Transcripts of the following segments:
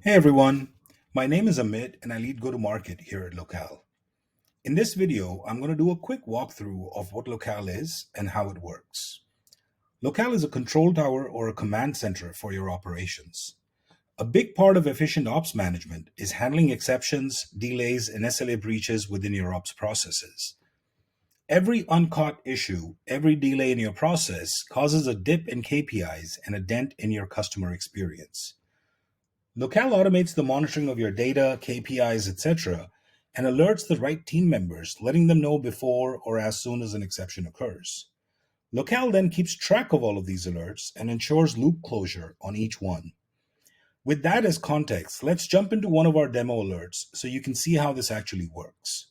Hey everyone, my name is Amit and I lead go-to-market here at Locale. In this video, I'm going to do a quick walkthrough of what Locale is and how it works. Locale is a control tower or a command center for your operations. A big part of efficient ops management is handling exceptions, delays, and SLA breaches within your ops processes. Every uncaught issue, every delay in your process causes a dip in KPIs and a dent in your customer experience. Locale automates the monitoring of your data, KPIs, etc., and alerts the right team members, letting them know before or as soon as an exception occurs. Locale then keeps track of all of these alerts and ensures loop closure on each one. With that as context, let's jump into one of our demo alerts so you can see how this actually works.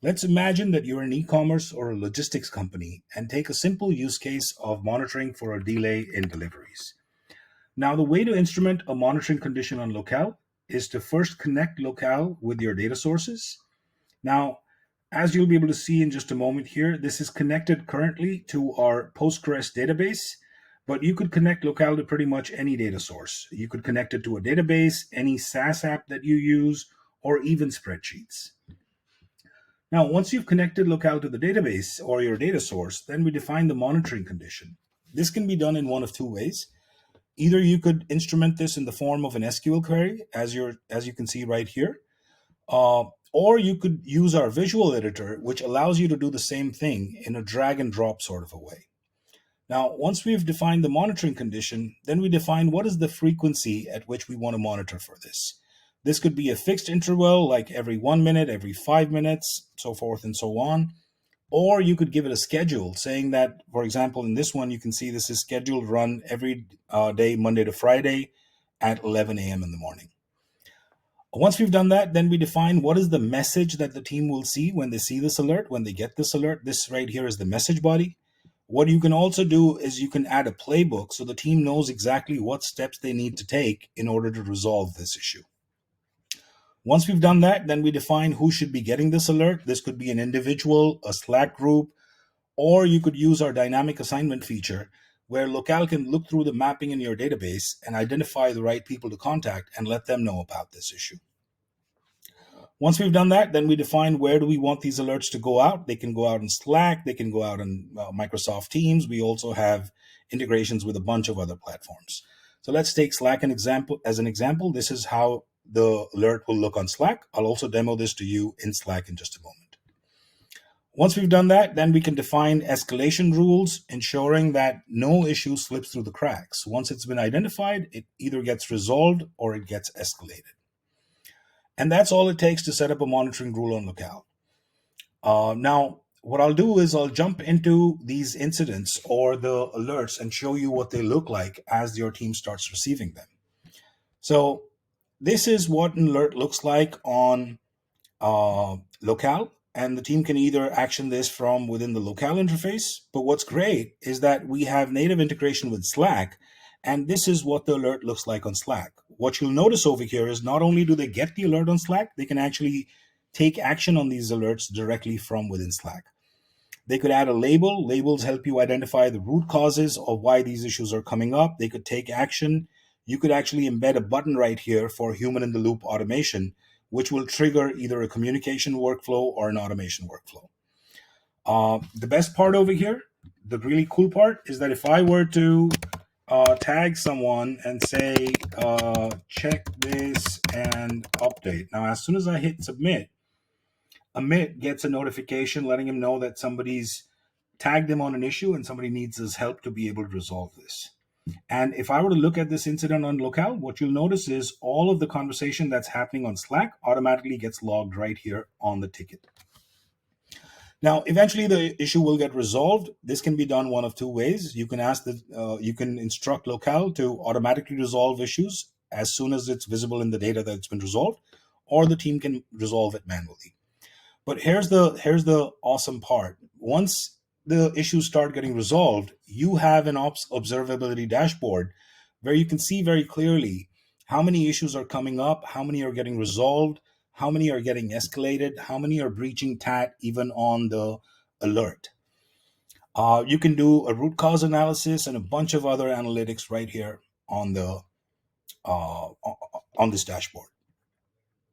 Let's imagine that you're an e-commerce or a logistics company and take a simple use case of monitoring for a delay in deliveries. Now, the way to instrument a monitoring condition on Locale is to first connect Locale with your data sources. Now, as you'll be able to see in just a moment here, this is connected currently to our Postgres database, but you could connect Locale to pretty much any data source. You could connect it to a database, any SaaS app that you use, or even spreadsheets. Now, once you've connected Locale to the database or your data source, then we define the monitoring condition. This can be done in one of two ways. Either you could instrument this in the form of an SQL query, as you can see right here, or you could use our visual editor, which allows you to do the same thing in a drag and drop sort of a way. Now, once we've defined the monitoring condition, then we define what is the frequency at which we want to monitor for this. This could be a fixed interval, like every 1 minute, every 5 minutes, so forth and so on. Or you could give it a schedule saying that, for example, in this one, you can see this is scheduled to run every day, Monday to Friday at 11 a.m. in the morning. Once we've done that, then we define what is the message that the team will see when they see this alert, when they get this alert. This right here is the message body. What you can also do is you can add a playbook so the team knows exactly what steps they need to take in order to resolve this issue. Once we've done that, then we define who should be getting this alert. This could be an individual, a Slack group, or you could use our dynamic assignment feature where Locale can look through the mapping in your database and identify the right people to contact and let them know about this issue. Once we've done that, then we define where do we want these alerts to go out. They can go out in Slack, they can go out in Microsoft Teams. We also have integrations with a bunch of other platforms. So let's take Slack as an example. This is how the alert will look on Slack. I'll also demo this to you in Slack in just a moment. Once we've done that, then we can define escalation rules, ensuring that no issue slips through the cracks. Once it's been identified, it either gets resolved or it gets escalated. And that's all it takes to set up a monitoring rule on Locale. Now, what I'll do is I'll jump into these incidents or the alerts and show you what they look like as your team starts receiving them. So this is what an alert looks like on Locale, and the team can either action this from within the Locale interface. But what's great is that we have native integration with Slack, and this is what the alert looks like on Slack. What you'll notice over here is not only do they get the alert on Slack, they can actually take action on these alerts directly from within Slack. They could add a label. Labels help you identify the root causes of why these issues are coming up. They could take action. You could actually embed a button right here for human in the loop automation, which will trigger either a communication workflow or an automation workflow. The best part over here, the really cool part, is that if I were to tag someone and say, check this and update. Now, as soon as I hit submit, Amit gets a notification letting him know that somebody's tagged him on an issue and somebody needs his help to be able to resolve this. And if I were to look at this incident on Locale, what you'll notice is all of the conversation that's happening on Slack automatically gets logged right here on the ticket. Now, eventually the issue will get resolved. This can be done one of two ways. You can you can instruct Locale to automatically resolve issues as soon as it's visible in the data that it's been resolved, or the team can resolve it manually. But here's the awesome part. Once the issues start getting resolved, you have an ops observability dashboard where you can see very clearly how many issues are coming up, how many are getting resolved, how many are getting escalated, how many are breaching TAT even on the alert. You can do a root cause analysis and a bunch of other analytics right here on the on this dashboard.